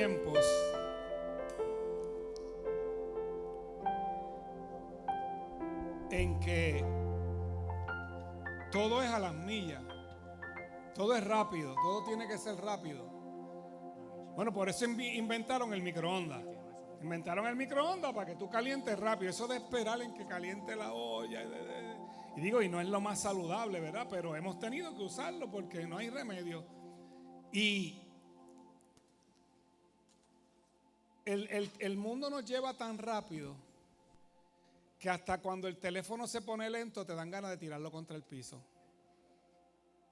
Tiempos en que todo es a las millas, todo es rápido, todo tiene que ser rápido. Bueno, por eso inventaron el microondas. Inventaron el microondas para que tú calientes rápido. Eso de esperar en que caliente la olla. Y digo, y no es lo más saludable, ¿verdad? Pero hemos tenido que usarlo porque no hay remedio. Y el mundo nos lleva tan rápido que hasta cuando el teléfono se pone lento te dan ganas de tirarlo contra el piso.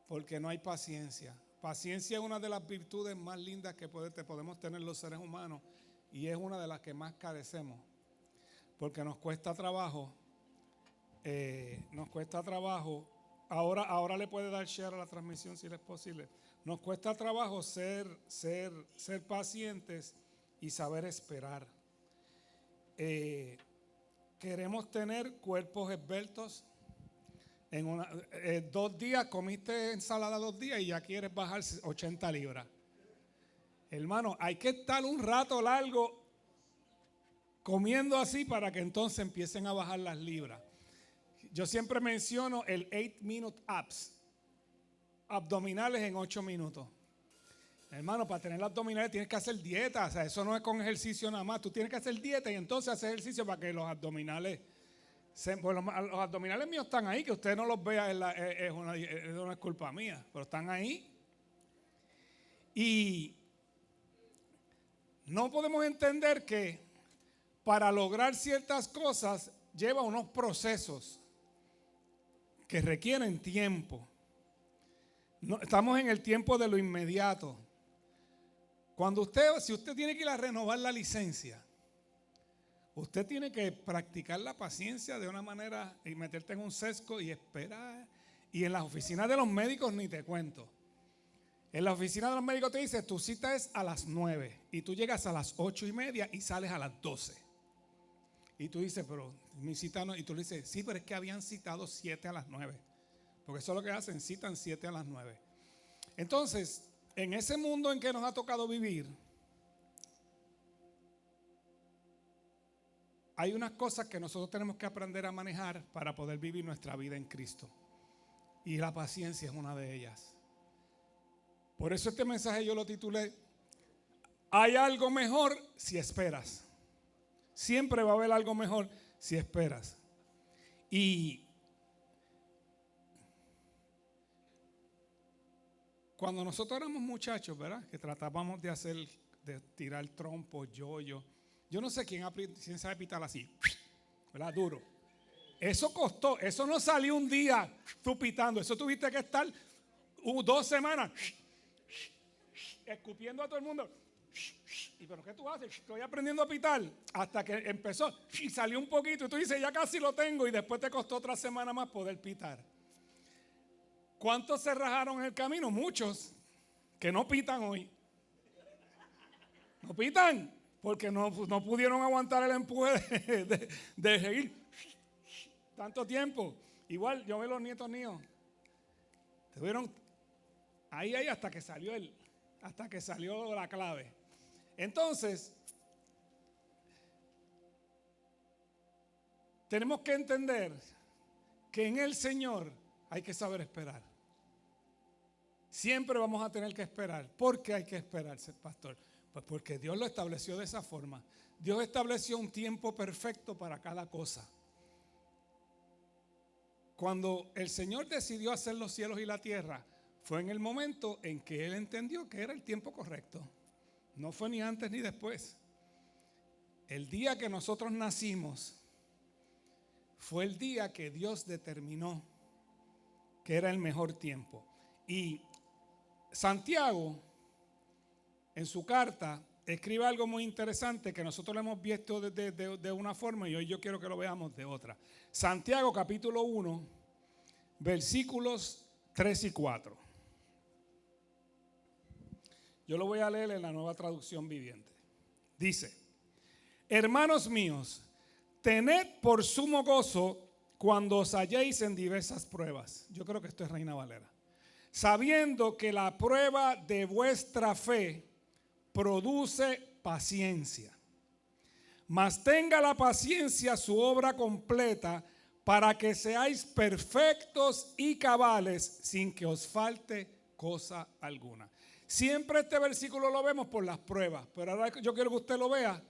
Porque no hay paciencia. Paciencia es una de las virtudes más lindas que podemos tener los seres humanos. Y es una de las que más carecemos. Porque nos cuesta trabajo. Ahora le puede dar share a la transmisión si es posible. Nos cuesta trabajo ser pacientes y saber esperar. Queremos tener cuerpos esbeltos. En 2 días comiste ensalada 2 días y ya quieres bajar 80 libras. Hermano, hay que estar un rato largo comiendo así para que entonces empiecen a bajar las libras. Yo siempre menciono el 8-minute abs, abdominales en 8 minutos. Hermano, para tener abdominales tienes que hacer dieta, o sea, eso no es con ejercicio nada más. Tú tienes que hacer dieta y entonces hacer ejercicio para que los abdominales, pues los abdominales míos están ahí, que usted no los vea, no es culpa mía, pero están ahí. Y no podemos entender que para lograr ciertas cosas lleva unos procesos que requieren tiempo. No, estamos en el tiempo de lo inmediato. Si usted tiene que ir a renovar la licencia, usted tiene que practicar la paciencia de una manera y meterte en un sesgo y esperar. Y en las oficinas de los médicos ni te cuento. En la oficina de los médicos te dice, tu cita es a las 9 y tú llegas a las 8:30 y sales a las 12. Y tú dices, pero mi cita no. Y tú le dices, sí, pero es que habían citado 7 a las 9. Porque eso es lo que hacen, citan 7 a las 9. Entonces, en ese mundo en que nos ha tocado vivir, hay unas cosas que nosotros tenemos que aprender a manejar para poder vivir nuestra vida en Cristo. Y la paciencia es una de ellas. Por eso este mensaje yo lo titulé, hay algo mejor si esperas. Siempre va a haber algo mejor si esperas. Y cuando nosotros éramos muchachos, ¿verdad? Que tratábamos de tirar trompo, yoyo. Yo no sé quién sabe pitar así, ¿verdad? Duro. Eso costó, eso no salió un día tú pitando. Eso tuviste que estar 2 semanas escupiendo a todo el mundo. ¿Y pero qué tú haces? Estoy aprendiendo a pitar. Hasta que empezó y salió un poquito. Y tú dices, ya casi lo tengo. Y después te costó otra semana más poder pitar. ¿Cuántos se rajaron en el camino? Muchos que no pitan hoy. No pitan porque no pudieron aguantar el empuje de seguir tanto tiempo. Igual yo veo los nietos míos. Estuvieron ahí hasta que salió la clave. Entonces, tenemos que entender que en el Señor hay que saber esperar. Siempre vamos a tener que esperar. ¿Por qué hay que esperarse, pastor? Pues porque Dios lo estableció de esa forma. Dios estableció un tiempo perfecto para cada cosa. Cuando el Señor decidió hacer los cielos y la tierra, fue en el momento en que Él entendió que era el tiempo correcto. No fue ni antes ni después. El día que nosotros nacimos fue el día que Dios determinó que era el mejor tiempo. Y Santiago, en su carta, escribe algo muy interesante que nosotros lo hemos visto de una forma y hoy yo quiero que lo veamos de otra. Santiago capítulo 1, versículos 3 y 4. Yo lo voy a leer en la Nueva Traducción Viviente. Dice, hermanos míos, tened por sumo gozo cuando os halléis en diversas pruebas. Yo creo que esto es Reina Valera. Sabiendo que la prueba de vuestra fe produce paciencia. Mas tenga la paciencia su obra completa, para que seáis perfectos y cabales, sin que os falte cosa alguna. Siempre este versículo lo vemos por las pruebas, pero ahora yo quiero que usted lo vea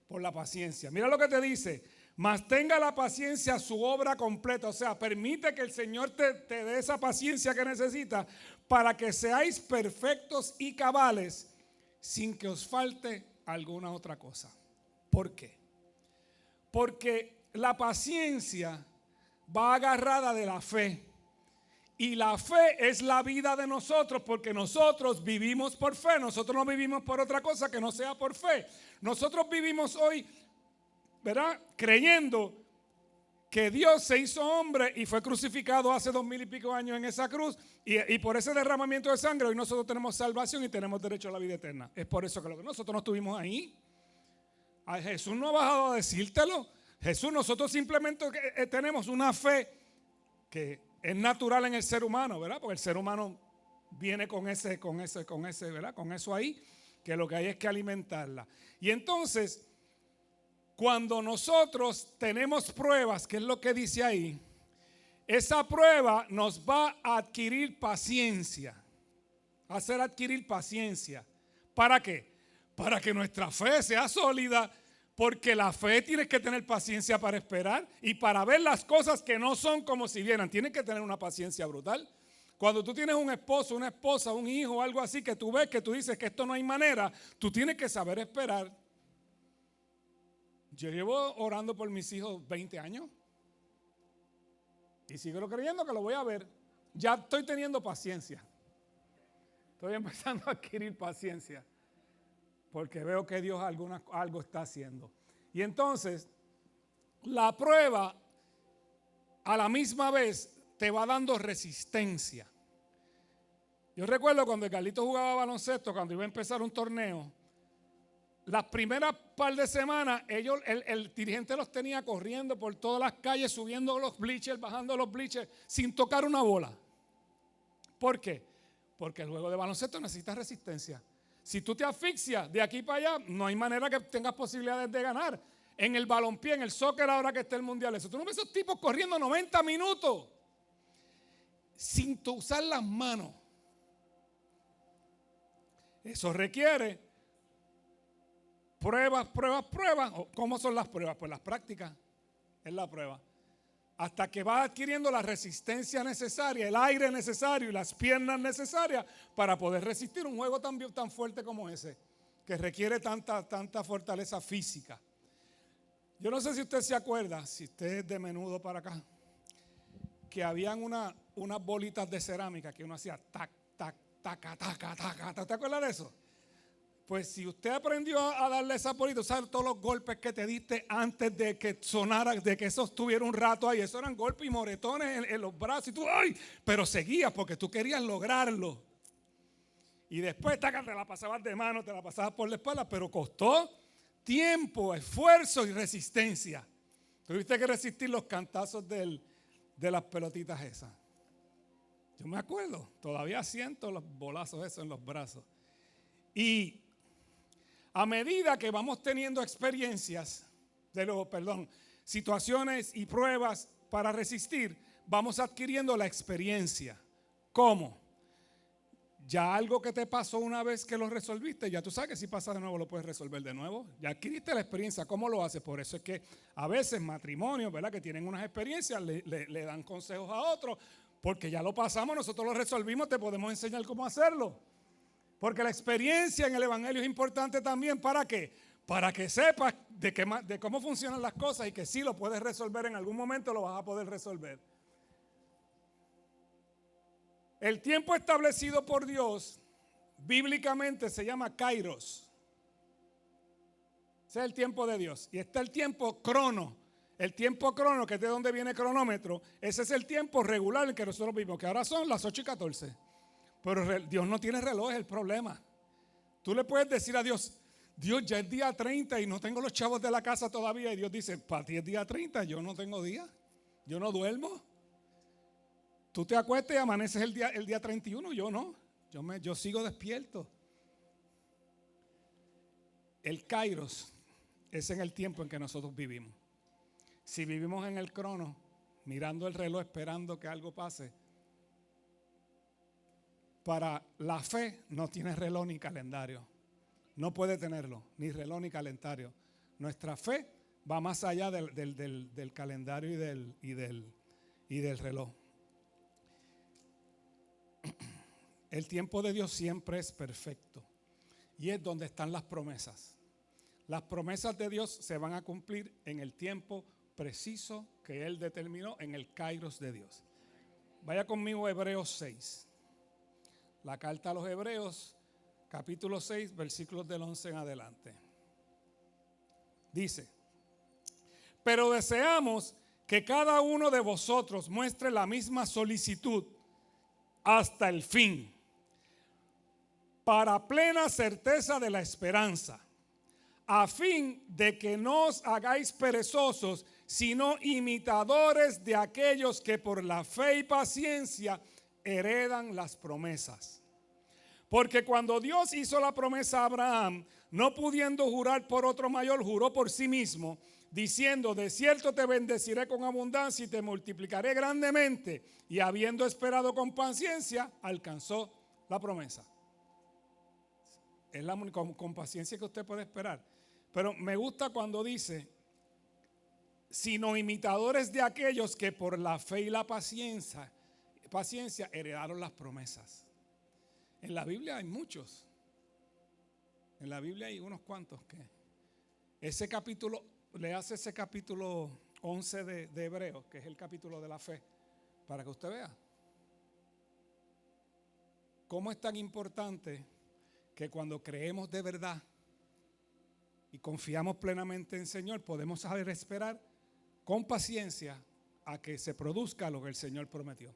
por la paciencia. Mira lo que te dice: mas tenga la paciencia su obra completa. O sea, permite que el Señor te dé esa paciencia que necesita, para que seáis perfectos y cabales, sin que os falte alguna otra cosa. ¿Por qué? Porque la paciencia va agarrada de la fe. Y la fe es la vida de nosotros, porque nosotros vivimos por fe. Nosotros no vivimos por otra cosa que no sea por fe. Nosotros vivimos hoy, ¿verdad?, creyendo que Dios se hizo hombre y fue crucificado hace 2000 y pico años en esa cruz. Y por ese derramamiento de sangre hoy nosotros tenemos salvación y tenemos derecho a la vida eterna. Es por eso que nosotros no estuvimos ahí. Jesús no ha bajado a decírtelo. Jesús, nosotros simplemente tenemos una fe que es natural en el ser humano, ¿verdad? Porque el ser humano viene con ¿verdad? Con eso ahí, que lo que hay es que alimentarla. Y entonces, cuando nosotros tenemos pruebas, que es lo que dice ahí, esa prueba nos va a adquirir paciencia, a hacer adquirir paciencia. ¿Para qué? Para que nuestra fe sea sólida, porque la fe tienes que tener paciencia para esperar y para ver las cosas que no son como si vieran. Tienes que tener una paciencia brutal. Cuando tú tienes un esposo, una esposa, un hijo, algo así, que tú ves, que tú dices que esto no hay manera, tú tienes que saber esperar. Yo llevo orando por mis hijos 20 años y sigo creyendo que lo voy a ver. Ya estoy teniendo paciencia. Estoy empezando a adquirir paciencia, porque veo que Dios algo está haciendo. Y entonces, la prueba a la misma vez te va dando resistencia. Yo recuerdo cuando el Carlito jugaba baloncesto, cuando iba a empezar un torneo, las primeras par de semanas, el dirigente los tenía corriendo por todas las calles, subiendo los bleachers, bajando los bleachers, sin tocar una bola. ¿Por qué? Porque el juego de baloncesto necesita resistencia. Si tú te asfixias de aquí para allá, no hay manera que tengas posibilidades de ganar. En el balompié, en el soccer, ahora que está el mundial, eso. Tú no ves esos tipos corriendo 90 minutos sin usar las manos. Eso requiere pruebas. ¿Cómo son las pruebas? Pues las prácticas es la prueba. Hasta que vas adquiriendo la resistencia necesaria, el aire necesario y las piernas necesarias para poder resistir un juego tan fuerte como ese, que requiere tanta fortaleza física. Yo no sé si usted se acuerda, si usted es de menudo para acá, que habían unas bolitas de cerámica que uno hacía tac, tac, taca, taca, taca. ¿Te acuerdas de eso? Pues si usted aprendió a darle esa bolita, ¿sabes todos los golpes que te diste antes de que sonara, de que eso estuviera un rato ahí? Eso eran golpes y moretones en los brazos y tú, ¡ay! Pero seguías porque tú querías lograrlo. Y después te la pasabas de mano, te la pasabas por la espalda, pero costó tiempo, esfuerzo y resistencia. Tuviste que resistir los cantazos de las pelotitas esas. Yo me acuerdo, todavía siento los bolazos esos en los brazos. Y a medida que vamos teniendo situaciones y pruebas para resistir, vamos adquiriendo la experiencia. ¿Cómo? Ya algo que te pasó una vez que lo resolviste, ya tú sabes que si pasa de nuevo lo puedes resolver de nuevo. Ya adquiriste la experiencia. ¿Cómo lo haces? Por eso es que a veces matrimonios, ¿verdad?, que tienen unas experiencias, le dan consejos a otros, porque ya lo pasamos, nosotros lo resolvimos, te podemos enseñar cómo hacerlo. Porque la experiencia en el evangelio es importante también. ¿Para qué? Para que sepas de cómo funcionan las cosas y que si lo puedes resolver en algún momento, lo vas a poder resolver. El tiempo establecido por Dios bíblicamente se llama Kairos. Ese es el tiempo de Dios. Y está el tiempo crono. El tiempo crono, que es de donde viene cronómetro, ese es el tiempo regular en que nosotros vivimos, que ahora son las 8:14. Pero Dios no tiene reloj, es el problema. Tú le puedes decir a Dios, Dios, ya es día 30 y no tengo los chavos de la casa todavía. Y Dios dice, para ti es día 30, yo no tengo día, yo no duermo. Tú te acuestas y amaneces el día 31, yo no, yo sigo despierto. El Kairos es en el tiempo en que nosotros vivimos. Si vivimos en el crono, mirando el reloj, esperando que algo pase, para la fe no tiene reloj ni calendario. No puede tenerlo, ni reloj ni calendario. Nuestra fe va más allá del calendario y del reloj. El tiempo de Dios siempre es perfecto. Y es donde están las promesas. Las promesas de Dios se van a cumplir en el tiempo preciso que Él determinó, en el Kairos de Dios. Vaya conmigo a Hebreos 6. La carta a los Hebreos, capítulo 6, versículos del 11 en adelante. Dice: pero deseamos que cada uno de vosotros muestre la misma solicitud hasta el fin, para plena certeza de la esperanza, a fin de que no os hagáis perezosos, sino imitadores de aquellos que por la fe y paciencia heredan las promesas. Porque cuando Dios hizo la promesa a Abraham, no pudiendo jurar por otro mayor, juró por sí mismo, diciendo: de cierto te bendeciré con abundancia y te multiplicaré grandemente. Y habiendo esperado con paciencia, alcanzó la promesa. Es la única con paciencia que usted puede esperar. Pero me gusta cuando dice: sino imitadores de aquellos que por la fe y la paciencia heredaron las promesas. En la Biblia hay muchos. En la Biblia hay unos cuantos que ese capítulo, le hace ese capítulo 11 de Hebreos, que es el capítulo de la fe, para que usted vea cómo es tan importante que cuando creemos de verdad y confiamos plenamente en el Señor, podemos saber esperar con paciencia a que se produzca lo que el Señor prometió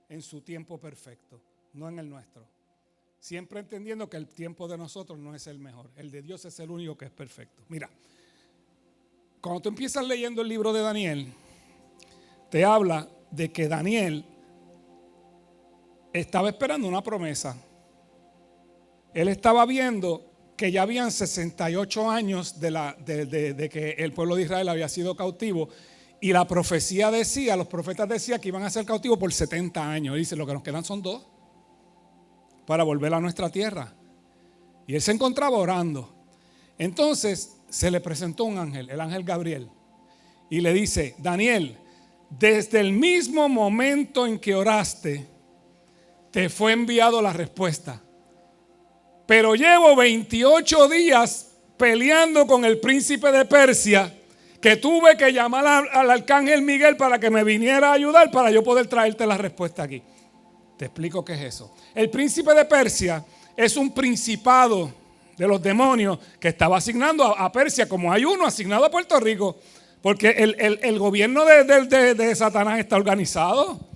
en su tiempo perfecto, no en el nuestro. Siempre entendiendo que el tiempo de nosotros no es el mejor, el de Dios es el único que es perfecto. Mira, cuando tú empiezas leyendo el libro de Daniel, te habla de que Daniel estaba esperando una promesa. Él estaba viendo que ya habían 68 años de que el pueblo de Israel había sido cautivo, y la profecía decía, los profetas decían que iban a ser cautivos por 70 años. Él dice: lo que nos quedan son 2 para volver a nuestra tierra. Y él se encontraba orando. Entonces se le presentó un ángel, el ángel Gabriel, y le dice: Daniel, desde el mismo momento en que oraste, te fue enviado la respuesta. Pero llevo 28 días peleando con el príncipe de Persia, que tuve que llamar al arcángel Miguel para que me viniera a ayudar para yo poder traerte la respuesta aquí. Te explico qué es eso. El príncipe de Persia es un principado de los demonios que estaba asignando a Persia, como hay uno asignado a Puerto Rico, porque el gobierno de Satanás está organizado.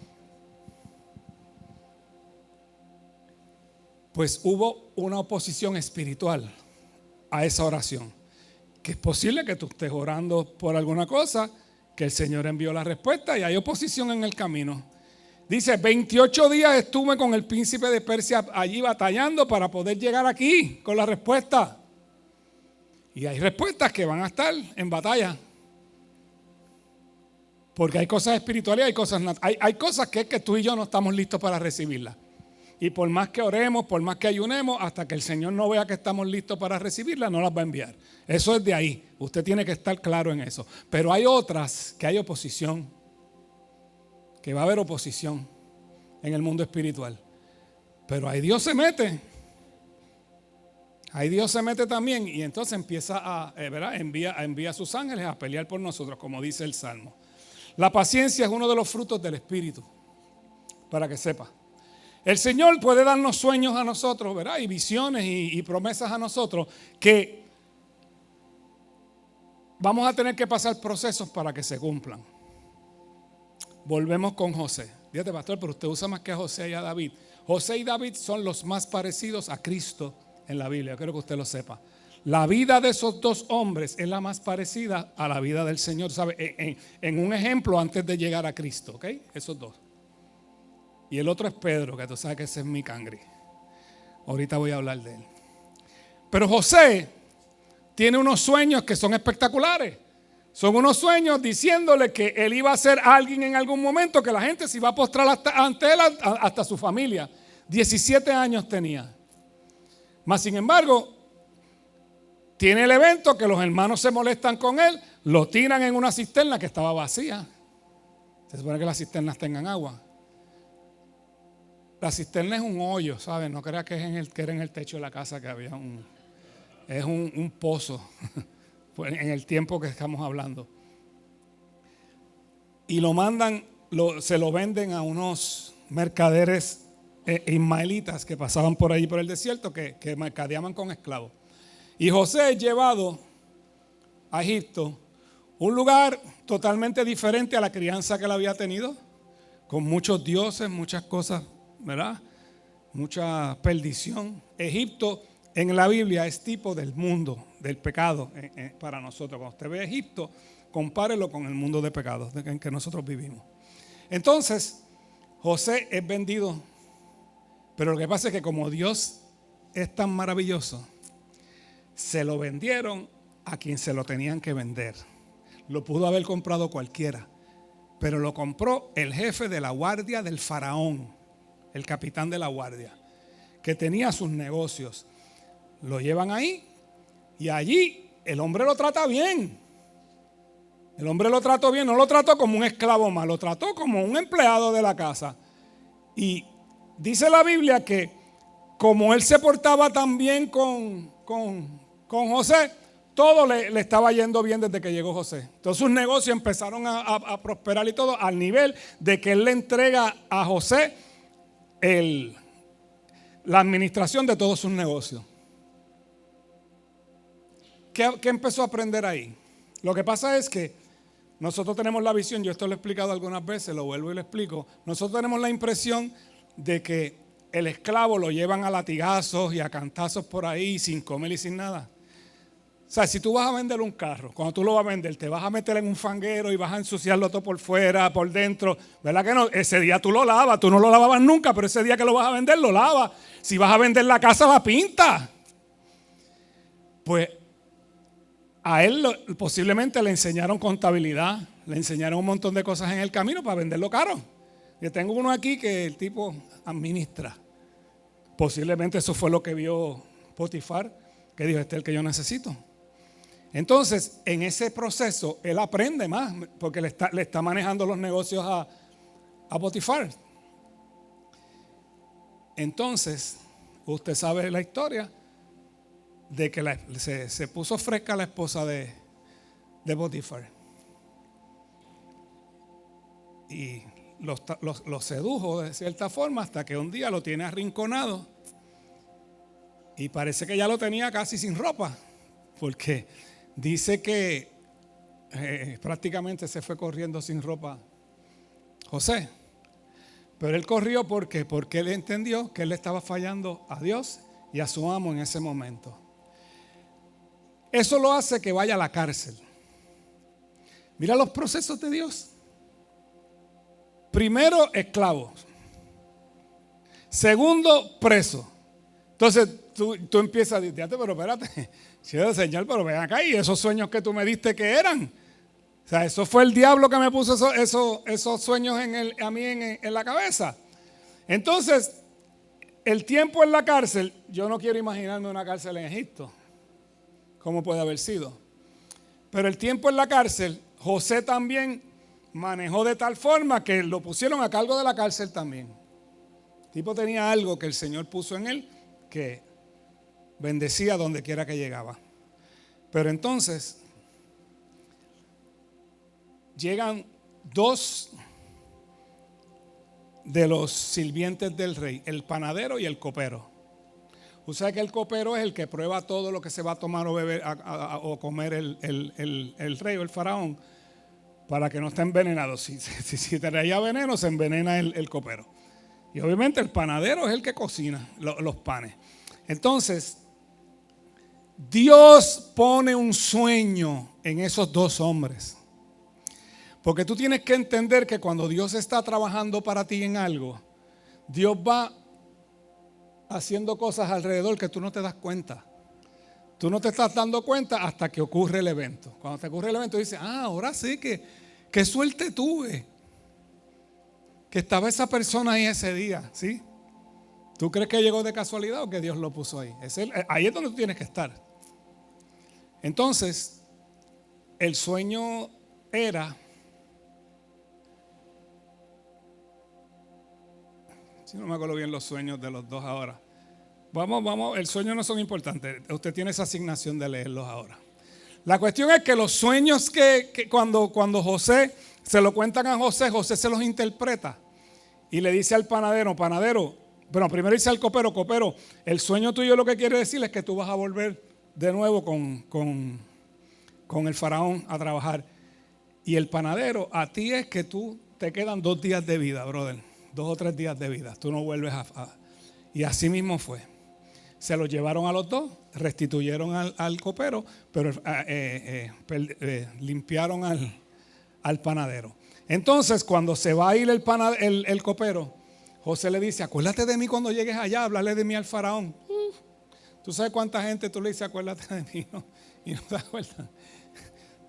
Pues hubo una oposición espiritual a esa oración, que es posible que tú estés orando por alguna cosa, que el Señor envió la respuesta y hay oposición en el camino. Dice: 28 días estuve con el príncipe de Persia allí batallando para poder llegar aquí con la respuesta. Y hay respuestas que van a estar en batalla, porque hay cosas espirituales y hay cosas que tú y yo no estamos listos para recibirlas. Y por más que oremos, por más que ayunemos, hasta que el Señor no vea que estamos listos para recibirla, no las va a enviar. Eso es de ahí. Usted tiene que estar claro en eso. Pero hay otras que hay oposición, que va a haber oposición en el mundo espiritual. Pero ahí Dios se mete. Ahí Dios se mete también. Y entonces empieza envía a sus ángeles a pelear por nosotros, como dice el Salmo. La paciencia es uno de los frutos del Espíritu, para que sepa. El Señor puede darnos sueños a nosotros, ¿verdad? Y visiones y promesas a nosotros, que vamos a tener que pasar procesos para que se cumplan. Volvemos con José. Fíjate, pastor, pero usted usa más que a José y a David. José y David son los más parecidos a Cristo en la Biblia. Yo quiero que usted lo sepa. La vida de esos dos hombres es la más parecida a la vida del Señor, ¿sabe? En un ejemplo antes de llegar a Cristo, ¿ok? Esos dos. Y el otro es Pedro, que tú sabes que ese es mi cangre. Ahorita voy a hablar de él. Pero José tiene unos sueños que son espectaculares. Son unos sueños diciéndole que él iba a ser alguien en algún momento, que la gente se iba a postrar ante él, hasta su familia. 17 años tenía. Mas sin embargo, tiene el evento que los hermanos se molestan con él, lo tiran en una cisterna que estaba vacía. Se supone que las cisternas tengan agua. La cisterna es un hoyo, ¿sabes? No creas que era en el techo de la casa que había es un pozo en el tiempo que estamos hablando. Y lo mandan, se lo venden a unos mercaderes ismaelitas que pasaban por allí por el desierto, que mercadeaban con esclavos. Y José es llevado a Egipto, un lugar totalmente diferente a la crianza que él había tenido, con muchos dioses, muchas cosas, ¿verdad? Mucha perdición. Egipto en la Biblia es tipo del mundo, del pecado para nosotros. Cuando usted ve Egipto, compárelo con el mundo de pecados en que nosotros vivimos. Entonces, José es vendido, pero lo que pasa es que como Dios es tan maravilloso, se lo vendieron a quien se lo tenían que vender. Lo pudo haber comprado cualquiera, pero lo compró el jefe de la guardia del faraón, el capitán de la guardia, que tenía sus negocios. Lo llevan ahí y allí el hombre lo trata bien. El hombre lo trató bien, no lo trató como un esclavo más, lo trató como un empleado de la casa. Y dice la Biblia que como él se portaba tan bien con José, todo le estaba yendo bien desde que llegó José. Entonces sus negocios empezaron a prosperar y todo, al nivel de que él le entrega a José la administración de todos sus negocios. ¿Qué empezó a aprender ahí? Lo que pasa es que nosotros tenemos la visión, yo esto lo he explicado algunas veces, lo vuelvo y lo explico. Nosotros tenemos la impresión de que el esclavo lo llevan a latigazos y a cantazos por ahí sin comer y sin nada. O sea, si tú vas a vender un carro, cuando tú lo vas a vender, te vas a meter en un fanguero y vas a ensuciarlo todo por fuera, por dentro, ¿verdad que no? Ese día tú lo lavas, tú no lo lavabas nunca, pero ese día que lo vas a vender, lo lavas. Si vas a vender la casa, la pinta. Pues a él posiblemente le enseñaron contabilidad, le enseñaron un montón de cosas en el camino para venderlo caro. Yo tengo uno aquí que el tipo administra. Posiblemente eso fue lo que vio Potifar, que dijo, este es el que yo necesito. Entonces, en ese proceso, él aprende más, porque le está manejando los negocios a Potifar. Entonces, usted sabe la historia de que se puso fresca la esposa de Potifar. Y lo sedujo de cierta forma hasta que un día lo tiene arrinconado. Y parece que ya lo tenía casi sin ropa, porque dice que prácticamente se fue corriendo sin ropa José. Pero él corrió porque él entendió que él le estaba fallando a Dios y a su amo en ese momento. Eso lo hace que vaya a la cárcel. Mira los procesos de Dios. Primero, esclavo. Segundo, preso. Entonces tú empiezas a decir, pero espérate, Señor, pero ven acá, y esos sueños que tú me diste, ¿qué eran? O sea, eso fue el diablo que me puso esos sueños a mí en la cabeza. Entonces, el tiempo en la cárcel, yo no quiero imaginarme una cárcel en Egipto, cómo puede haber sido. Pero el tiempo en la cárcel, José también manejó de tal forma que lo pusieron a cargo de la cárcel también. El tipo tenía algo que el Señor puso en él que bendecía donde quiera que llegaba. Pero entonces llegan dos de los sirvientes del rey, el panadero y el copero. Usted sabe que el copero es el que prueba todo lo que se va a tomar o beber o comer el rey o el faraón, para que no esté envenenado. Si traía veneno, se envenena el copero. Y obviamente el panadero es el que cocina los panes. Entonces, Dios pone un sueño en esos dos hombres. Porque tú tienes que entender que cuando Dios está trabajando para ti en algo, Dios va haciendo cosas alrededor que tú no te das cuenta. Tú no te estás dando cuenta hasta que ocurre el evento. Cuando te ocurre el evento dices, ahora sí que qué suerte tuve. Que estaba esa persona ahí ese día, ¿sí? ¿Tú crees que llegó de casualidad o que Dios lo puso ahí? Ahí es donde tú tienes que estar. Entonces, el sueño era, si no me acuerdo bien los sueños de los dos ahora. Vamos, el sueño no son importantes. Usted tiene esa asignación de leerlos ahora. La cuestión es que los sueños que cuando José se lo cuentan a José, José se los interpreta y le dice al panadero, bueno, primero dice al copero, el sueño tuyo lo que quiere decir es que tú vas a volver de nuevo con el faraón a trabajar. Y el panadero, a ti es que tú te quedan 2 días de vida, brother, 2 o 3 días de vida, tú no vuelves Y así mismo fue. Se lo llevaron a los dos, restituyeron al copero, pero limpiaron al panadero. Entonces, cuando se va a ir el copero, José le dice, acuérdate de mí cuando llegues allá, háblale de mí al faraón. ¿Tú sabes cuánta gente tú le dices, acuérdate de mí? ¿No? Y no se acuerdan.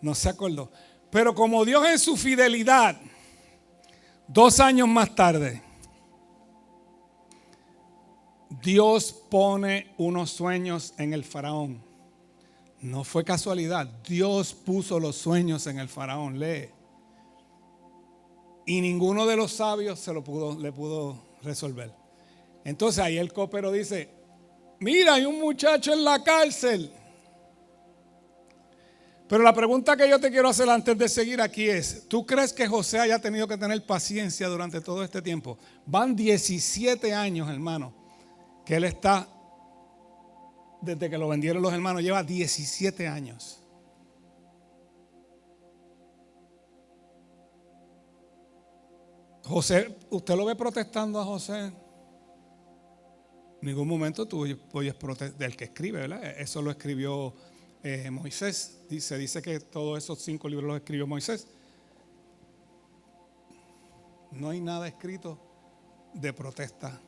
No se acordó. Pero como Dios en su fidelidad, 2 años más tarde, Dios pone unos sueños en el faraón. No fue casualidad. Dios puso los sueños en el faraón. Lee. Y ninguno de los sabios le pudo resolver. Entonces ahí el copero dice, mira, hay un muchacho en la cárcel. Pero la pregunta que yo te quiero hacer antes de seguir aquí es, ¿tú crees que José haya tenido que tener paciencia durante todo este tiempo? Van 17 años, hermano, que él está, desde que lo vendieron los hermanos, lleva 17 años. José, ¿usted lo ve protestando a José? En ningún momento tú oyes protestar del que escribe, ¿verdad? Eso lo escribió Moisés. Dice que todos esos 5 libros los escribió Moisés. No hay nada escrito de protesta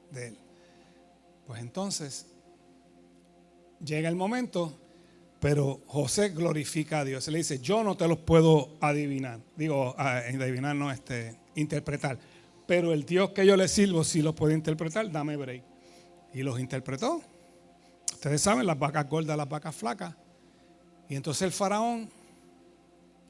de él. Pues entonces llega el momento, pero José glorifica a Dios. Le dice, yo no te los puedo adivinar. Adivinar no, interpretar. Pero el Dios que yo le sirvo sí los puede interpretar, dame break. Y los interpretó. Ustedes saben, las vacas gordas, las vacas flacas. Y entonces el faraón,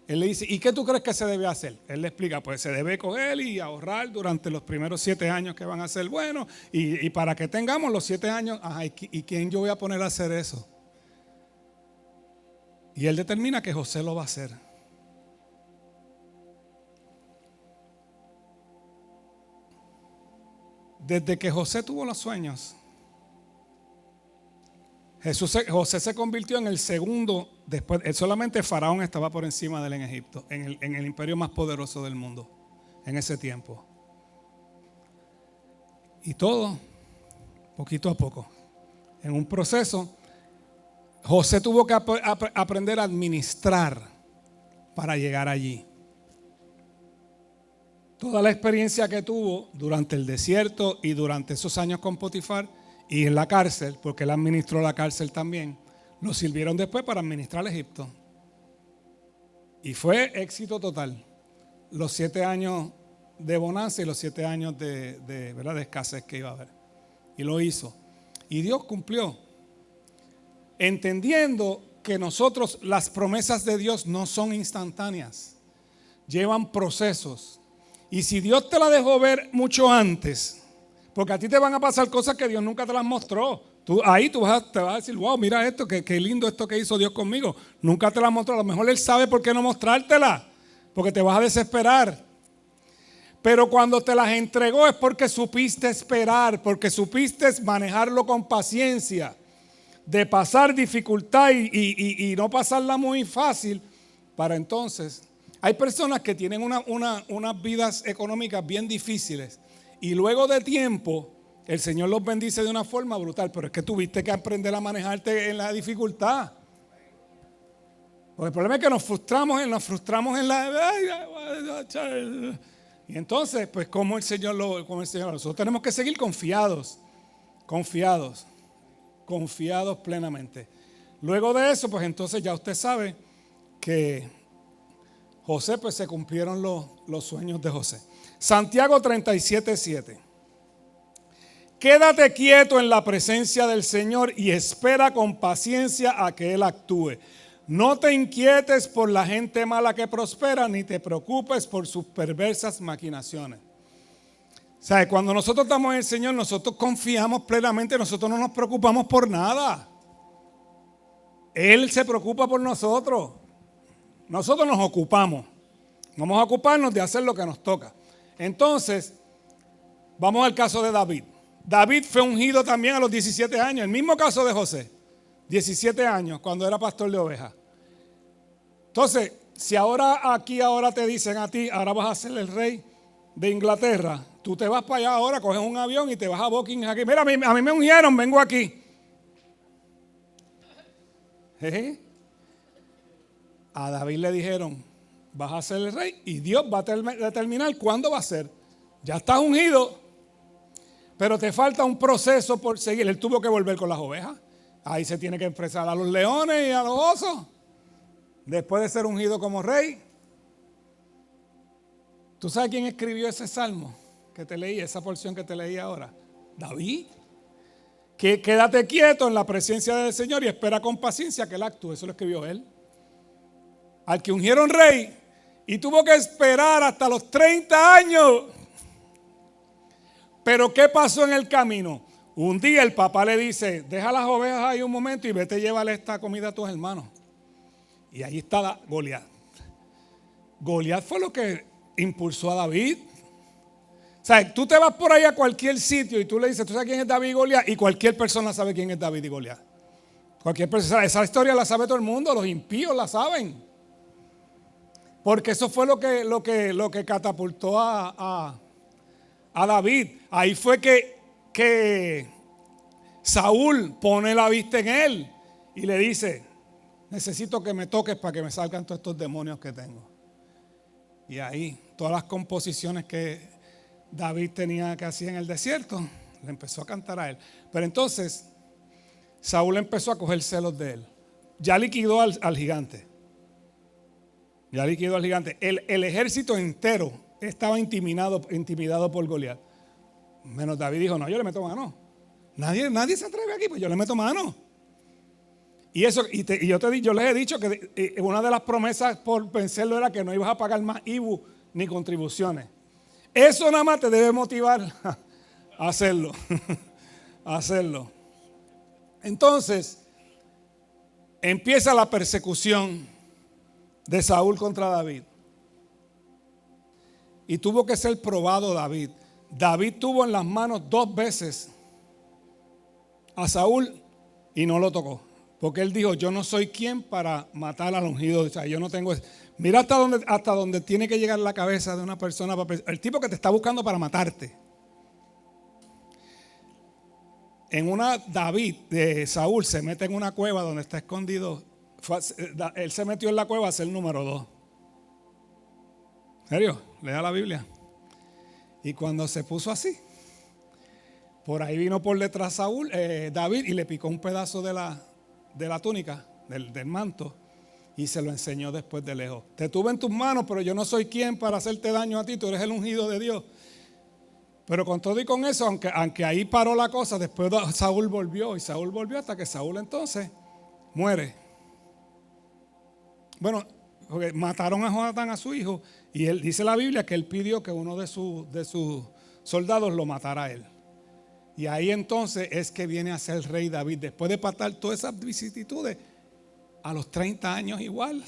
él le dice, ¿y qué tú crees que se debe hacer? Él le explica, pues se debe coger y ahorrar durante los primeros 7 años que van a ser buenos. Y para que tengamos los 7 años, ¿y quién yo voy a poner a hacer eso? Y él determina que José lo va a hacer. Desde que José tuvo los sueños, José se convirtió en el segundo, después, solamente Faraón estaba por encima de él en Egipto, en el imperio más poderoso del mundo, en ese tiempo. Y todo, poquito a poco, en un proceso, José tuvo que aprender a administrar para llegar allí. Toda la experiencia que tuvo durante el desierto y durante esos años con Potifar y en la cárcel, porque él administró la cárcel también, lo sirvieron después para administrar Egipto. Y fue éxito total. Los 7 años de bonanza y los 7 años de escasez que iba a haber. Y lo hizo. Y Dios cumplió. Entendiendo que nosotros, las promesas de Dios no son instantáneas. Llevan procesos. Y si Dios te la dejó ver mucho antes, porque a ti te van a pasar cosas que Dios nunca te las mostró. Ahí te vas a decir, wow, mira esto, qué lindo esto que hizo Dios conmigo. Nunca te las mostró. A lo mejor Él sabe por qué no mostrártela, porque te vas a desesperar. Pero cuando te las entregó es porque supiste esperar, porque supiste manejarlo con paciencia, de pasar dificultad y no pasarla muy fácil, para entonces. Hay personas que tienen unas vidas económicas bien difíciles y luego de tiempo el Señor los bendice de una forma brutal, pero es que tuviste que aprender a manejarte en la dificultad. Porque el problema es que nos frustramos en la... Y entonces, pues nosotros tenemos que seguir confiados confiados plenamente. Luego de eso, pues entonces ya usted sabe que José, pues se cumplieron los sueños de José. Santiago 37:7. Quédate quieto en la presencia del Señor y espera con paciencia a que Él actúe. No te inquietes por la gente mala que prospera, ni te preocupes por sus perversas maquinaciones. O sea, cuando nosotros estamos en el Señor, nosotros confiamos plenamente, nosotros no nos preocupamos por nada. Él se preocupa por nosotros. Nosotros nos ocupamos. Vamos a ocuparnos de hacer lo que nos toca. Entonces, vamos al caso de David. David fue ungido también a los 17 años. El mismo caso de José. 17 años, cuando era pastor de ovejas. Entonces, si ahora te dicen a ti, ahora vas a ser el rey de Inglaterra, tú te vas para allá ahora, coges un avión y te vas a Buckingham aquí. Mira, a mí me ungieron, vengo aquí. A David le dijeron, vas a ser el rey y Dios va a determinar cuándo va a ser. Ya estás ungido, pero te falta un proceso por seguir. Él tuvo que volver con las ovejas. Ahí se tiene que enfrentar a los leones y a los osos. Después de ser ungido como rey. ¿Tú sabes quién escribió ese salmo que te leí, esa porción que te leí ahora? David. Que quédate quieto en la presencia del Señor y espera con paciencia que Él actúe. Eso lo escribió él. Al que ungieron rey y tuvo que esperar hasta los 30 años. Pero ¿qué pasó en el camino? Un día el papá le dice, deja las ovejas ahí un momento y vete a llevarle esta comida a tus hermanos. Y ahí está Goliat. Goliat fue lo que impulsó a David. O sea, tú te vas por ahí a cualquier sitio y tú le dices, ¿tú sabes quién es David y Goliat? Y cualquier persona sabe quién es David y Goliat. Cualquier persona, esa historia la sabe todo el mundo, los impíos la saben. Porque eso fue lo que catapultó a David. Ahí fue que Saúl pone la vista en él y le dice, necesito que me toques para que me salgan todos estos demonios que tengo. Y ahí todas las composiciones que David tenía que hacer en el desierto, le empezó a cantar a él. Pero entonces Saúl empezó a coger celos de él. Ya liquidó al gigante. Ya liquidó al gigante. El ejército entero estaba intimidado por Goliat. Menos David dijo, no, yo le meto mano. Nadie se atreve aquí, pues yo le meto mano. Y eso, yo les he dicho que una de las promesas por vencerlo era que no ibas a pagar más IBU ni contribuciones. Eso nada más te debe motivar a hacerlo. A hacerlo. Entonces, empieza la persecución de Saúl contra David. Y tuvo que ser probado David. David tuvo en las manos 2 veces a Saúl y no lo tocó. Porque él dijo, yo no soy quien para matar al ungido. O sea, yo no tengo... Mira hasta dónde tiene que llegar la cabeza de una persona. El tipo que te está buscando para matarte. Saúl se mete en una cueva donde está escondido. Él se metió en la cueva a ser el número 2. ¿En serio? Lea la Biblia. Y cuando se puso así, por ahí vino por detrás David y le picó un pedazo de la túnica, del manto, y se lo enseñó después de lejos. Te tuve en tus manos, pero yo no soy quien para hacerte daño a ti, tú eres el ungido de Dios. Pero con todo y con eso, aunque ahí paró la cosa, después Saúl volvió hasta que Saúl entonces muere. Bueno, porque mataron a Jonatán, a su hijo, y él dice la Biblia que él pidió que uno de sus soldados lo matara a él. Y ahí entonces es que viene a ser rey David, después de pasar todas esas vicisitudes, a los 30 años igual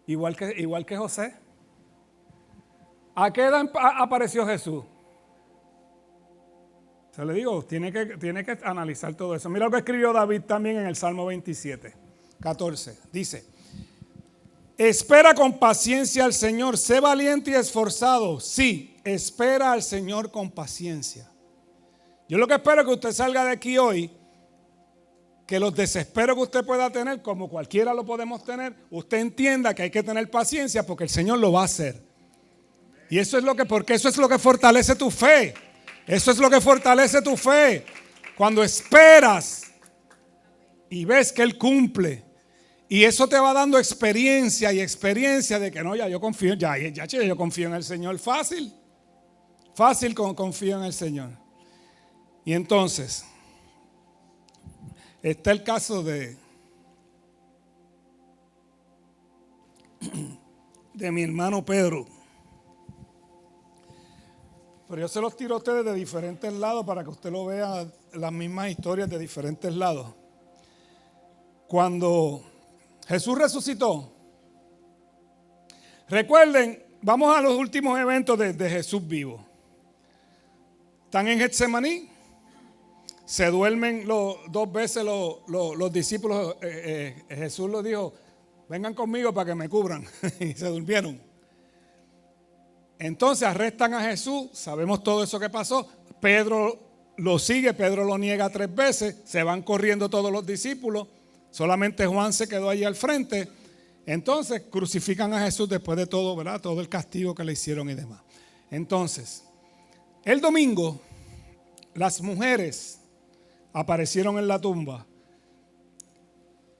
que José. ¿A qué edad apareció Jesús? Se le digo, tiene que analizar todo eso. Mira lo que escribió David también en el Salmo 27, 14. Dice, espera con paciencia al Señor, sé valiente y esforzado. Sí, espera al Señor con paciencia. Yo lo que espero es que usted salga de aquí hoy, que los desesperos que usted pueda tener, como cualquiera lo podemos tener, usted entienda que hay que tener paciencia porque el Señor lo va a hacer. Y porque eso es lo que fortalece tu fe. Eso es lo que fortalece tu fe. Cuando esperas y ves que Él cumple. Y eso te va dando experiencia y experiencia de que no, ya yo confío, yo confío en el Señor. Fácil confío en el Señor. Y entonces, está el caso de mi hermano Pedro. Pero yo se los tiro a ustedes de diferentes lados para que usted lo vea, las mismas historias de diferentes lados. Cuando Jesús resucitó, recuerden, vamos a los últimos eventos de Jesús vivo. Están en Getsemaní, se duermen dos veces los discípulos. Jesús les dijo, vengan conmigo para que me cubran. Y se durmieron. Entonces arrestan a Jesús, sabemos todo eso que pasó. Pedro lo sigue, Pedro lo niega 3 veces, se van corriendo todos los discípulos, solamente Juan se quedó allí al frente. Entonces crucifican a Jesús después de todo, ¿verdad? Todo el castigo que le hicieron y demás. Entonces, el domingo, las mujeres aparecieron en la tumba.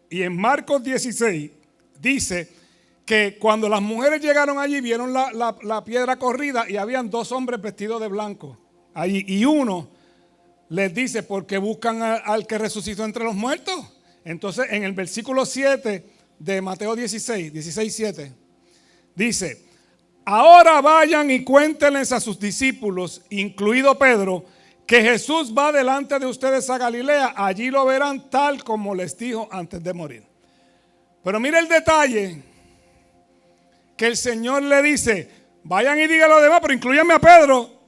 Y en Marcos 16 dice que cuando las mujeres llegaron allí, vieron la piedra corrida y habían 2 hombres vestidos de blanco allí. Y uno les dice, ¿por qué buscan al que resucitó entre los muertos? Entonces, en el versículo 7 de Mateo 16:7, dice, ahora vayan y cuéntenles a sus discípulos, incluido Pedro, que Jesús va delante de ustedes a Galilea, allí lo verán tal como les dijo antes de morir. Pero mire el detalle, que el Señor le dice, vayan y digan lo demás, pero incluyanme a Pedro.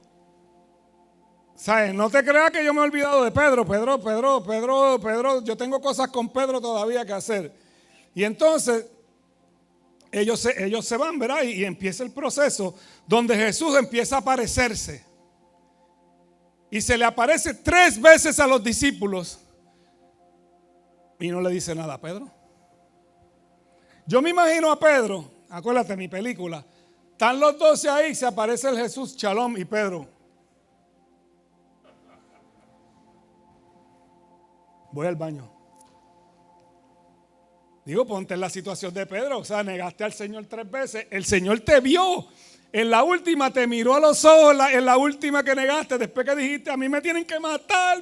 ¿Sabes? No te creas que yo me he olvidado de Pedro. Pedro, yo tengo cosas con Pedro todavía que hacer. Y entonces ellos se van, ¿verdad? Y empieza el proceso donde Jesús empieza a aparecerse. Y se le aparece 3 veces a los discípulos. Y no le dice nada a Pedro. Yo me imagino a Pedro, acuérdate mi película, están los 12 ahí, se aparece el Jesús, Shalom y Pedro. Voy al baño. Digo, ponte en la situación de Pedro, o sea, negaste al Señor 3 veces, el Señor te vio, en la última te miró a los ojos, en la última que negaste, después que dijiste, a mí me tienen que matar,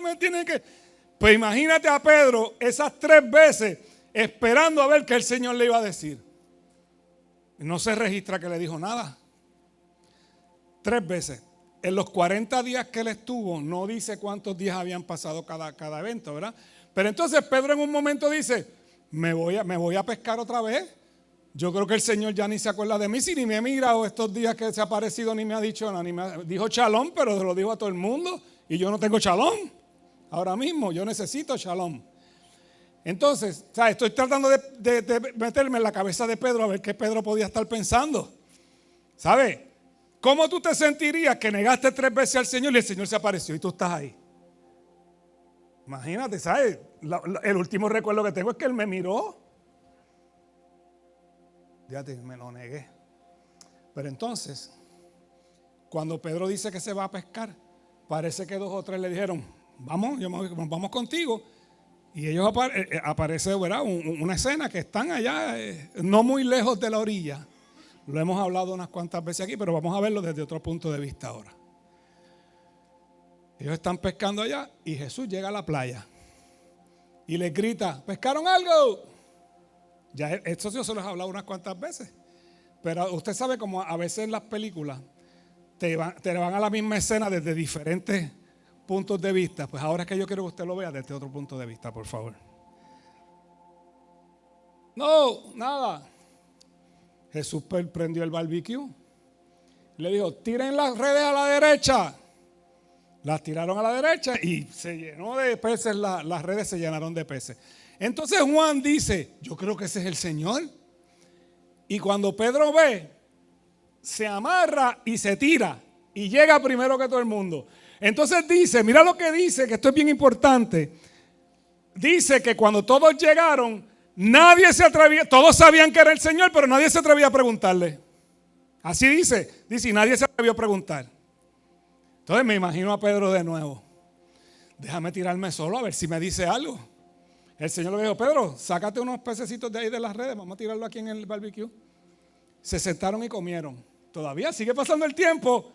Pues imagínate a Pedro esas 3 veces esperando a ver qué el Señor le iba a decir. No se registra que le dijo nada. 3 veces. En los 40 días que él estuvo, no dice cuántos días habían pasado cada evento, ¿verdad? Pero entonces Pedro en un momento dice, me voy a pescar otra vez. Yo creo que el Señor ya ni se acuerda de mí, si ni me ha mirado estos días que se ha aparecido, ni me ha dicho nada, dijo shalom, pero se lo dijo a todo el mundo. Y yo no tengo shalom. Ahora mismo, yo necesito shalom. Entonces, ¿sabes? Estoy tratando de meterme en la cabeza de Pedro a ver qué Pedro podía estar pensando. ¿Sabes? ¿Cómo tú te sentirías que negaste 3 veces al Señor y el Señor se apareció y tú estás ahí? Imagínate, ¿sabes? El último recuerdo que tengo es que Él me miró. Fíjate, me lo negué. Pero entonces, cuando Pedro dice que se va a pescar, parece que 2 o 3 le dijeron, vamos contigo. Y ellos aparece, ¿verdad? Una escena que están allá, no muy lejos de la orilla. Lo hemos hablado unas cuantas veces aquí, pero vamos a verlo desde otro punto de vista ahora. Ellos están pescando allá y Jesús llega a la playa y les grita, ¿pescaron algo? Ya esto yo se los he hablado unas cuantas veces. Pero usted sabe como a veces en las películas te van a la misma escena desde diferentes puntos de vista. Pues ahora es que yo quiero que usted lo vea desde otro punto de vista, por favor. No, nada. Jesús prendió el barbecue. Le dijo, tiren las redes a la derecha. Las tiraron a la derecha y se llenó de peces, las redes se llenaron de peces. Entonces Juan dice, yo creo que ese es el Señor. Y cuando Pedro ve, se amarra y se tira y llega primero que todo el mundo. Entonces dice, mira lo que dice, que esto es bien importante. Dice que cuando todos llegaron, nadie se atrevía, todos sabían que era el Señor, pero nadie se atrevía a preguntarle. Así dice y nadie se atrevió a preguntar. Entonces me imagino a Pedro de nuevo. déjame tirarme solo a ver si me dice algo. El Señor le dijo, Pedro, sácate unos pececitos de ahí de las redes, vamos a tirarlo aquí en el barbecue. Se sentaron y comieron. Todavía sigue pasando el tiempo.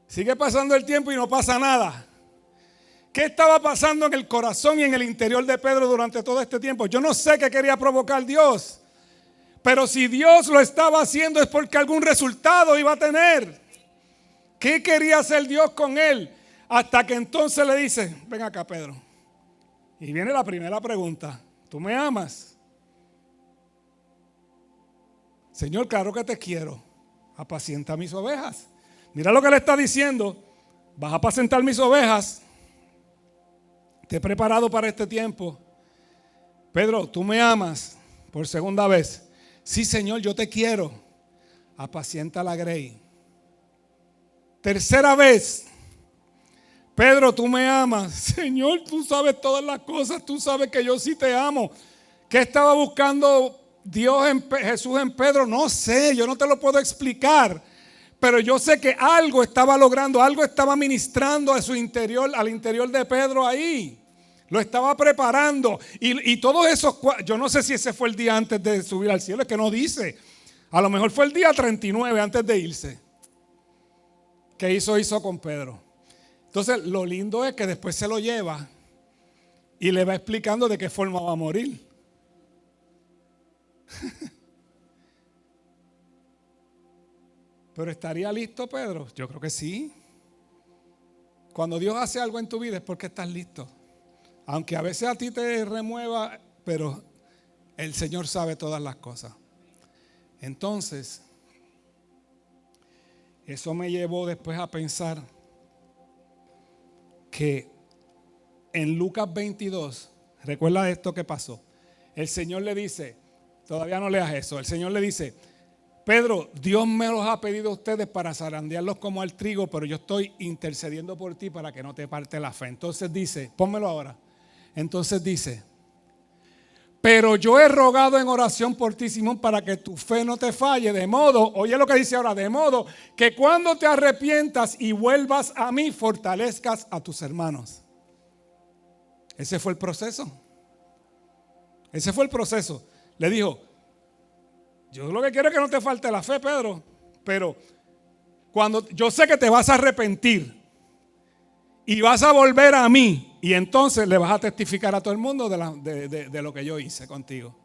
Sigue pasando el tiempo y no pasa nada. ¿Qué estaba pasando en el corazón y en el interior de Pedro durante todo este tiempo? Yo no sé qué quería provocar Dios. Pero si Dios lo estaba haciendo es porque algún resultado iba a tener. ¿Qué quería hacer Dios con él? Hasta que entonces le dice, ven acá, Pedro. Y viene la primera pregunta. ¿Tú me amas? Señor, claro que te quiero. Apacienta mis ovejas. Mira lo que le está diciendo. Vas a apacentar mis ovejas. Te he preparado para este tiempo. Pedro, ¿tú me amas? Por segunda vez. Sí, Señor, yo te quiero. Apacienta la grey. Tercera vez. Pedro, tú me amas. Señor, tú sabes todas las cosas. Tú sabes que yo sí te amo. ¿Qué estaba buscando Jesús en Pedro? No sé, yo no te lo puedo explicar. Pero yo sé que algo estaba logrando, algo estaba ministrando a su interior, al interior de Pedro ahí. Lo estaba preparando. Y todos esos, yo no sé si ese fue el día antes de subir al cielo, es que no dice. A lo mejor fue el día 39 antes de irse. ¿Qué hizo con Pedro? Entonces lo lindo es que después se lo lleva y le va explicando de qué forma va a morir. Pero ¿estaría listo Pedro? Yo creo que sí. Cuando Dios hace algo en tu vida es porque estás listo. Aunque a veces a ti te remueva, pero el Señor sabe todas las cosas. Entonces, eso me llevó después a pensar que en Lucas 22, recuerda esto que pasó. El Señor le dice, todavía no leas eso, el Señor le dice, Pedro, Dios me los ha pedido a ustedes para zarandearlos como al trigo, pero yo estoy intercediendo por ti para que no te parte la fe. Entonces dice, pónmelo ahora. Entonces dice, pero yo he rogado en oración por ti, Simón, para que tu fe no te falle, de modo, oye lo que dice ahora, de modo que cuando te arrepientas y vuelvas a mí, fortalezcas a tus hermanos. Ese fue el proceso. Ese fue el proceso. Le dijo, yo lo que quiero es que no te falte la fe, Pedro, pero cuando yo sé que te vas a arrepentir y vas a volver a mí, y entonces le vas a testificar a todo el mundo de lo que yo hice contigo.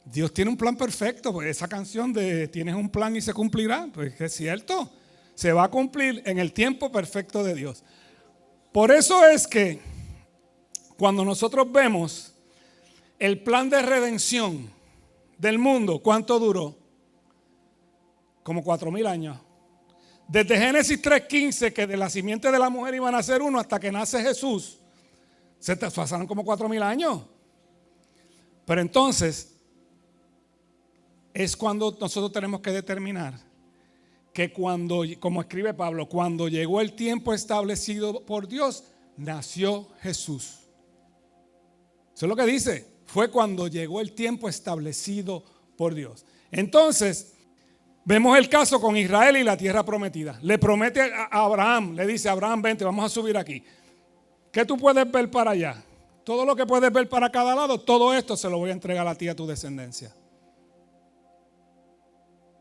Dios tiene un plan perfecto. Pues esa canción de tienes un plan y se cumplirá, pues es cierto, se va a cumplir en el tiempo perfecto de Dios. Por eso es que cuando nosotros vemos el plan de redención del mundo, ¿cuánto duró? Como 4,000 años. Desde Génesis 3:15, que de la simiente de la mujer iban a nacer uno, hasta que nace Jesús, se pasaron como 4,000 años. Pero entonces, es cuando nosotros tenemos que determinar que cuando, como escribe Pablo, cuando llegó el tiempo establecido por Dios, nació Jesús. Eso es lo que dice. Fue cuando llegó el tiempo establecido por Dios. Entonces, vemos el caso con Israel y la tierra prometida. Le promete a Abraham, le dice a Abraham, vente, vamos a subir aquí. ¿Qué tú puedes ver para allá? Todo lo que puedes ver para cada lado, todo esto se lo voy a entregar a ti y a tu descendencia.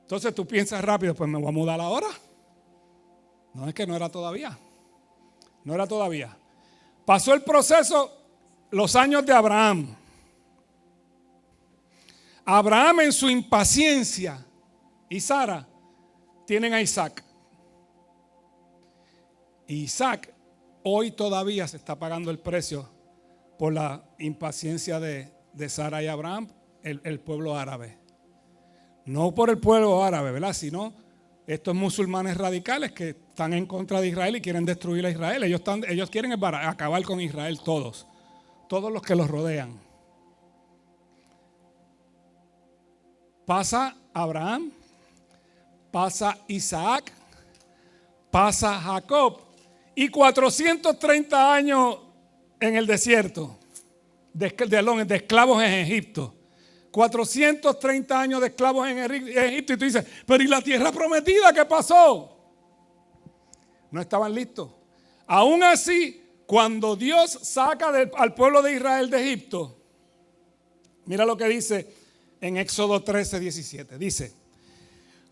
Entonces tú piensas rápido, pues me voy a mudar ahora. No, es que no era todavía. No era todavía. Pasó el proceso, los años de Abraham. Abraham en su impaciencia y Sara tienen a Isaac. Y Isaac hoy todavía se está pagando el precio por la impaciencia de Sara y Abraham, el pueblo árabe. No por el pueblo árabe, ¿verdad? Sino estos musulmanes radicales que están en contra de Israel y quieren destruir a Israel. Ellos quieren acabar con Israel todos los que los rodean. Pasa Abraham, pasa Isaac, pasa Jacob y 430 años en el desierto de esclavos en Egipto. 430 años de esclavos en Egipto y tú dices, pero ¿y la tierra prometida qué pasó? No estaban listos. Aún así, cuando Dios saca al pueblo de Israel de Egipto, mira lo que dice en Éxodo 13:17. Dice: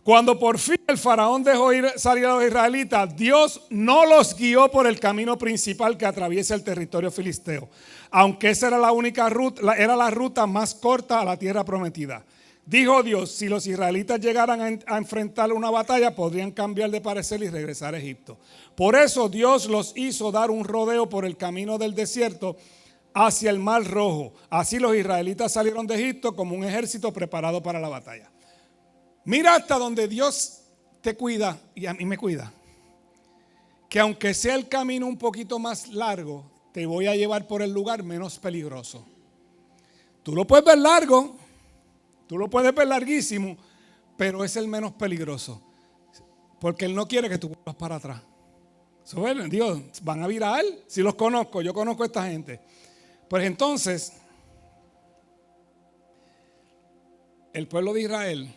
cuando por fin el faraón dejó salir a los israelitas, Dios no los guió por el camino principal que atraviesa el territorio filisteo, aunque esa era la única ruta, era la ruta más corta a la tierra prometida. Dijo Dios: si los israelitas llegaran a enfrentar una batalla, podrían cambiar de parecer y regresar a Egipto. Por eso Dios los hizo dar un rodeo por el camino del desierto hacia el Mar Rojo. Así los israelitas salieron de Egipto como un ejército preparado para la batalla. Mira hasta donde Dios te cuida y a mí me cuida. Que aunque sea el camino un poquito más largo, te voy a llevar por el lugar menos peligroso. Tú lo puedes ver largo, tú lo puedes ver larguísimo, pero es el menos peligroso. Porque Él no quiere que tú vuelvas para atrás. Dios, ¿van a virar? Si los conozco, yo conozco a esta gente. Pues entonces, el pueblo de Israel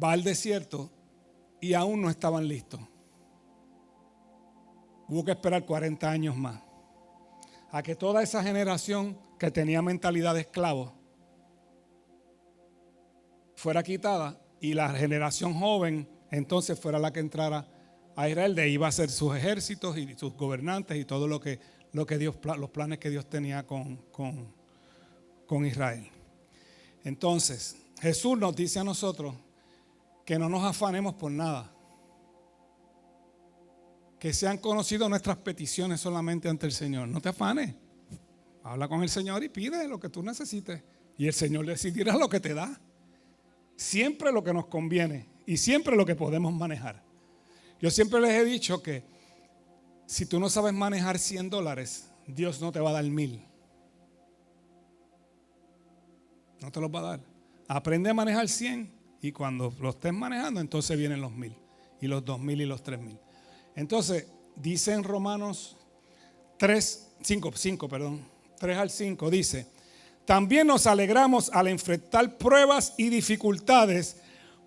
va al desierto y aún no estaban listos. Hubo que esperar 40 años más a que toda esa generación que tenía mentalidad de esclavo fuera quitada y la generación joven entonces fuera la que entrara a Israel. De ahí iba a ser sus ejércitos y sus gobernantes y todo lo que Dios, los planes que Dios tenía con Israel. Entonces, Jesús nos dice a nosotros que no nos afanemos por nada. Que sean conocidas nuestras peticiones solamente ante el Señor. No te afanes. Habla con el Señor y pide lo que tú necesites. Y el Señor decidirá lo que te da. Siempre lo que nos conviene y siempre lo que podemos manejar. Yo siempre les he dicho que si tú no sabes manejar $100, Dios no te va a dar 1,000. No te los va a dar. Aprende a manejar 100 y cuando lo estés manejando, entonces vienen los 1,000 y los 2,000 y los 3,000. Entonces, dice en Romanos 3 al 5, dice: también nos alegramos al enfrentar pruebas y dificultades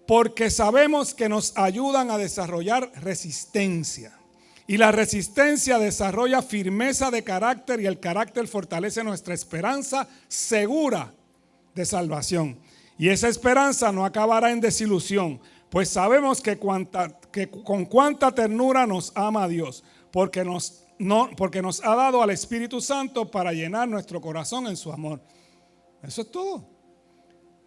porque sabemos que nos ayudan a desarrollar resistencia. Y la resistencia desarrolla firmeza de carácter y el carácter fortalece nuestra esperanza segura de salvación. Y esa esperanza no acabará en desilusión, pues sabemos que con cuánta ternura nos ama Dios, porque nos ha dado al Espíritu Santo para llenar nuestro corazón en su amor. Eso es todo.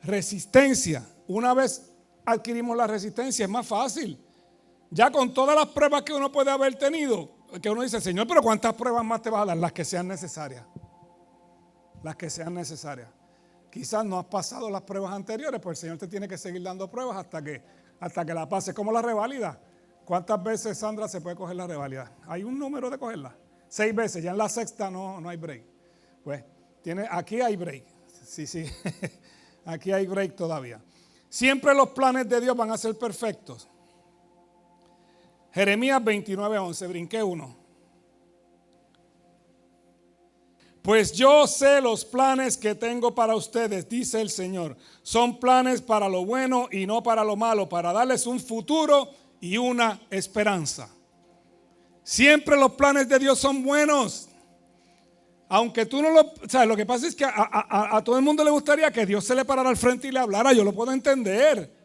Resistencia. Una vez adquirimos la resistencia es más fácil. Ya con todas las pruebas que uno puede haber tenido, que uno dice: Señor, pero ¿cuántas pruebas más te vas a dar? Las que sean necesarias. Las que sean necesarias. Quizás no has pasado las pruebas anteriores, pues el Señor te tiene que seguir dando pruebas hasta que la pases. Como la reválida. ¿Cuántas veces, Sandra, se puede coger la reválida? Hay un número de cogerla. 6 veces. Ya en la sexta no hay break. Pues aquí hay break. Sí. Aquí hay break todavía. Siempre los planes de Dios van a ser perfectos. Jeremías 29:11. Brinqué uno. Pues yo sé los planes que tengo para ustedes, dice el Señor. Son planes para lo bueno y no para lo malo, para darles un futuro y una esperanza. Siempre los planes de Dios son buenos. Aunque tú no lo sabes, lo que pasa es que a todo el mundo le gustaría que Dios se le parara al frente y le hablara. Yo lo puedo entender.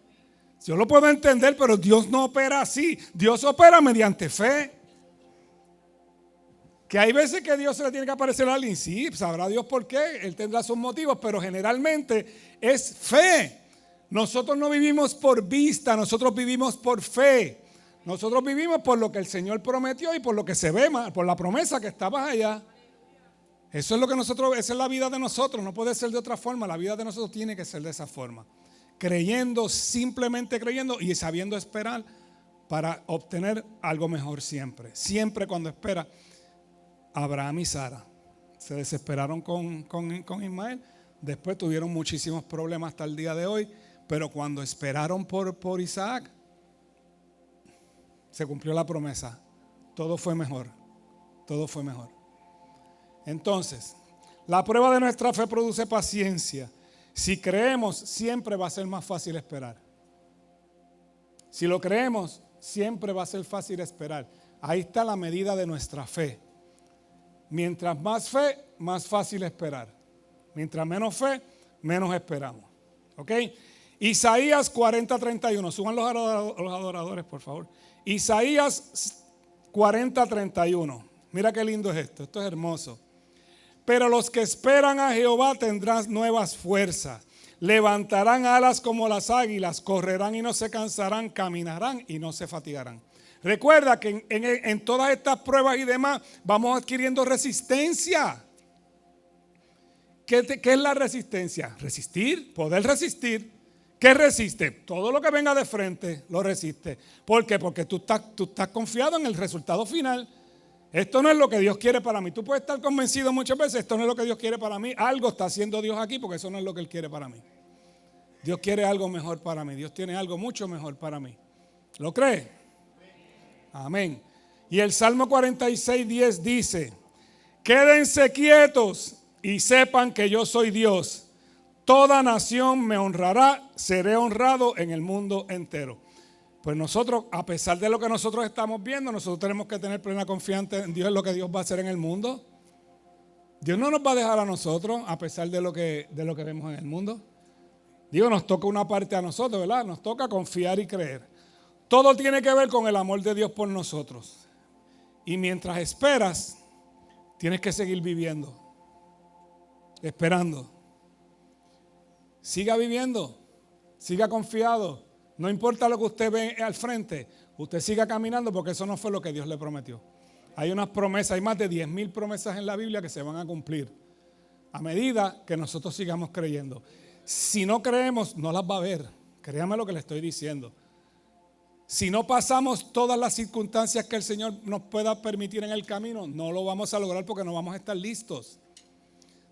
Yo lo puedo entender, pero Dios no opera así. Dios opera mediante fe. Que hay veces que Dios se le tiene que aparecer a alguien, sí, sabrá Dios por qué, Él tendrá sus motivos, pero generalmente es fe. Nosotros no vivimos por vista, nosotros vivimos por fe. Nosotros vivimos por lo que el Señor prometió y por lo que se ve, por la promesa que está más allá. Eso es lo que esa es la vida de nosotros, no puede ser de otra forma, la vida de nosotros tiene que ser de esa forma. Creyendo, simplemente creyendo y sabiendo esperar para obtener algo mejor siempre. Siempre cuando espera. Abraham y Sara se desesperaron con Ismael. Después tuvieron muchísimos problemas hasta el día de hoy. Pero cuando esperaron por Isaac, se cumplió la promesa. Todo fue mejor. Todo fue mejor. Entonces, la prueba de nuestra fe produce paciencia. Si creemos, siempre va a ser más fácil esperar. Si lo creemos, siempre va a ser fácil esperar. Ahí está la medida de nuestra fe. Mientras más fe, más fácil esperar. Mientras menos fe, menos esperamos. ¿Ok? Isaías 40:31. Suban los adoradores, por favor. Isaías 40:31. Mira qué lindo es esto. Esto es hermoso. Pero los que esperan a Jehová tendrán nuevas fuerzas. Levantarán alas como las águilas, correrán y no se cansarán, caminarán y no se fatigarán. Recuerda que en todas estas pruebas y demás vamos adquiriendo resistencia. ¿Qué es la resistencia? Resistir, poder resistir. ¿Qué resiste? Todo lo que venga de frente lo resiste. ¿Por qué? Porque tú estás confiado en el resultado final. Esto no es lo que Dios quiere para mí. Tú puedes estar convencido muchas veces, esto no es lo que Dios quiere para mí. Algo está haciendo Dios aquí porque eso no es lo que Él quiere para mí. Dios quiere algo mejor para mí. Dios tiene algo mucho mejor para mí. ¿Lo cree? Amén. Y el Salmo 46:10 dice: quédense quietos y sepan que yo soy Dios. Toda nación me honrará, seré honrado en el mundo entero. Pues nosotros, a pesar de lo que nosotros estamos viendo, nosotros tenemos que tener plena confianza en Dios, en lo que Dios va a hacer en el mundo. Dios no nos va a dejar a nosotros, a pesar de lo que vemos en el mundo. Digo, nos toca una parte a nosotros, ¿verdad? Nos toca confiar y creer. Todo tiene que ver con el amor de Dios por nosotros. Y mientras esperas, tienes que seguir viviendo, esperando. Siga viviendo, siga confiado. No importa lo que usted ve al frente, usted siga caminando porque eso no fue lo que Dios le prometió. Hay unas promesas, hay más de 10,000 promesas en la Biblia que se van a cumplir a medida que nosotros sigamos creyendo. Si no creemos, no las va a ver. Créame lo que le estoy diciendo. Si no pasamos todas las circunstancias que el Señor nos pueda permitir en el camino, no lo vamos a lograr porque no vamos a estar listos.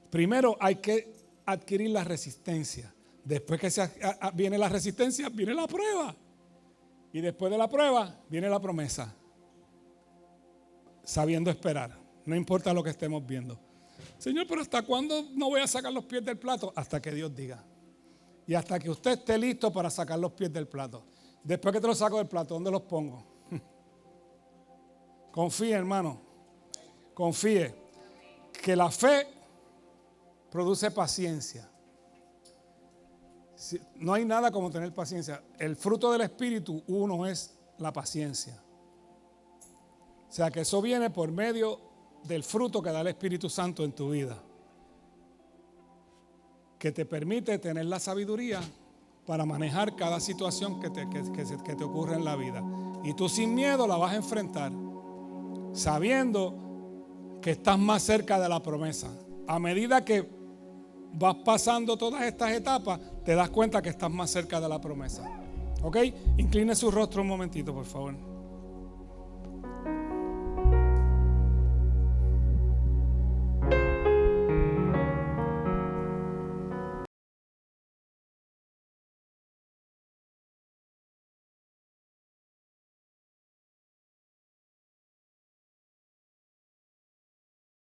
Primero hay que adquirir la resistencia. Después que viene la resistencia, viene la prueba. Y después de la prueba, viene la promesa. Sabiendo esperar. No importa lo que estemos viendo. Señor, pero ¿hasta cuándo no voy a sacar los pies del plato? Hasta que Dios diga. Y hasta que usted esté listo para sacar los pies del plato. Después que te los saco del plato, ¿dónde los pongo? Confíe, hermano. Confíe. Que la fe produce paciencia. No hay nada como tener paciencia. El fruto del Espíritu, uno es la paciencia. O sea que eso viene por medio del fruto que da el Espíritu Santo en tu vida. Que te permite tener la sabiduría para manejar cada situación que te ocurre en la vida. Y tú sin miedo la vas a enfrentar, sabiendo que estás más cerca de la promesa. A medida que vas pasando todas estas etapas, te das cuenta que estás más cerca de la promesa. ¿Ok? Incline su rostro un momentito, por favor.